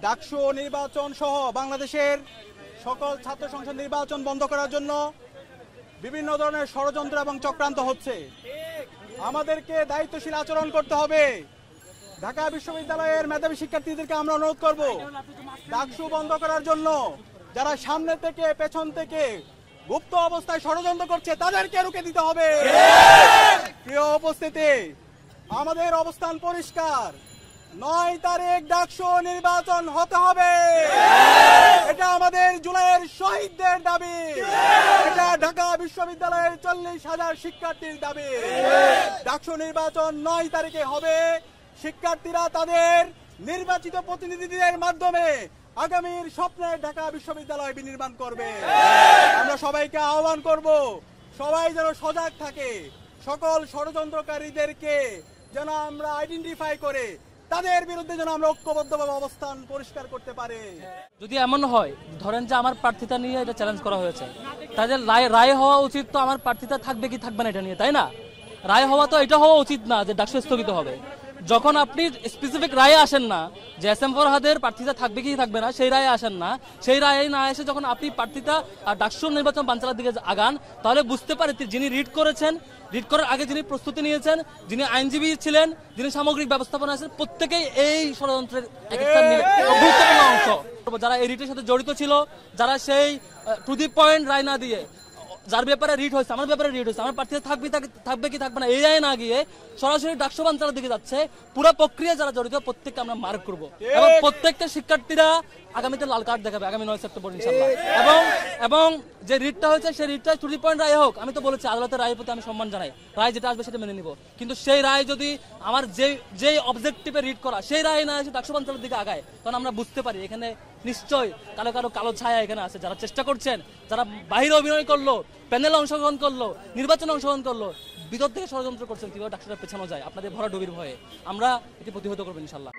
ডাকসু নির্বাচন সহ বাংলাদেশের সকল ছাত্র সংসদ নির্বাচন বন্ধ করার জন্য বিভিন্ন ধরনের ষড়যন্ত্র এবং চক্রান্ত হচ্ছে। আমাদেরকে দায়িত্বশীল আচরণ করতে হবে। ঢাকা বিশ্ববিদ্যালয়ের মেধাবী শিক্ষার্থীদেরকে আমরা অনুরোধ করব, ডাকসু বন্ধ করার জন্য যারা সামনে থেকে পেছন থেকে গুপ্ত অবস্থায় ষড়যন্ত্র করছে তাদেরকে রুখে দিতে হবে। প্রিয় উপস্থিতি, আমাদের অবস্থান পরিষ্কার। 9 তারিখ ডাকসু নির্বাচন হতে হবে। এটা আমাদের জুলাইয়ের শহীদদের দাবি। এটা ঢাকা বিশ্ববিদ্যালয়ের 40,000 শিক্ষার্থীর দাবি। ডাকসু নির্বাচন 9 তারিখে হবে। শিক্ষার্থীরা তাদের নির্বাচিত প্রতিনিধিদের মাধ্যমে আগামীর স্বপ্নের ঢাকা বিশ্ববিদ্যালয় বিনির্মাণ করবে। আমরা সবাইকে আহ্বান করব, সবাই যেন সজাগ থাকে। সকল ষড়যন্ত্রকারীদেরকে যেন আমরা আইডেন্টিফাই করে তাদের বিরুদ্ধে যেন আমরা ঐক্যবদ্ধভাবে অবস্থান পরিষ্কার করতে পারি। যদি এমন হয়, ধরেন যে আমার প্রার্থিতা নিয়ে এটা চ্যালেঞ্জ করা হয়েছে, তাদের রায় হওয়া উচিত তো আমার প্রার্থিতা থাকবে কি থাকবে না এটা নিয়ে, তাই না? রায় হওয়া তো এটা হওয়া উচিত না যে ডাকসু স্থগিত হবে। যখন আপনি স্পেসিফিক রায়ে আসেন না যে এস এম ফরহাদের প্রার্থিতা থাকবে কি থাকবে না, সেই রায়ে আসেন না, সেই রায়ে না এসে যখন আপনি প্রার্থিতা আর ডাকসু নির্বাচন বানচালের দিকে আগান, তাহলে বুঝতে পারে যিনি রিড করেছেন, রিড করার আগে যিনি প্রস্তুতি নিয়েছেন, যিনি আইনজীবী ছিলেন, যিনি সামগ্রিক ব্যবস্থাপনা আছেন, প্রত্যেকেই এই ষড়যন্ত্রের একটা গুরুত্বপূর্ণ অংশ। যারা এই রিটের সাথে জড়িত ছিল, যারা সেই টু দি পয়েন্ট রায় না দিয়ে, যার ব্যাপারে রিট হয়েছে, আমার ব্যাপারে রিট হয়েছে, আমার প্রার্থী থাকবে কি থাকবে না এই রায় না গিয়ে সরাসরি ডাকসু বানচালের দিকে যাচ্ছে, পুরো প্রক্রিয়া যারা জড়িত প্রত্যেককে আমরা মার্ক করবো এবং প্রত্যেকটা শিক্ষার্থীরা আগামীতে লাল কার্ড দেখাবে আগামী 9 সেপ্টেম্বর ইনশাআল্লাহ। এবং যে রিটটা হয়েছে সেই রিটটা টু দি পয়েন্ট রায় হোক, আমি তো বলেছি আদালতের রায়ের প্রতি আমি সম্মান জানাই, রায় যেটা আসবে সেটা মেনে নিব। কিন্তু সেই রায় যদি আমার যে অবজেক্টিভে রিট করা সেই রায় না এসে ডাকসু বানচালের দিকে আগায়, তখন আমরা বুঝতে পারি এখানে নিশ্চয়ই কালো ছায়া এখানে আছে। যারা চেষ্টা করছেন, যারা বাহিরে অভিনয় করলো, প্যানেলে অংশগ্রহণ করলো, নির্বাচনে অংশগ্রহণ করলো, ভিতর থেকে ষড়যন্ত্র করছেন কিভাবে ডাকসুটা পেছানো যায় আপনাদের ভরা ডুবির ভয়ে, আমরা এটি প্রতিহত করবো ইনশাল্লাহ।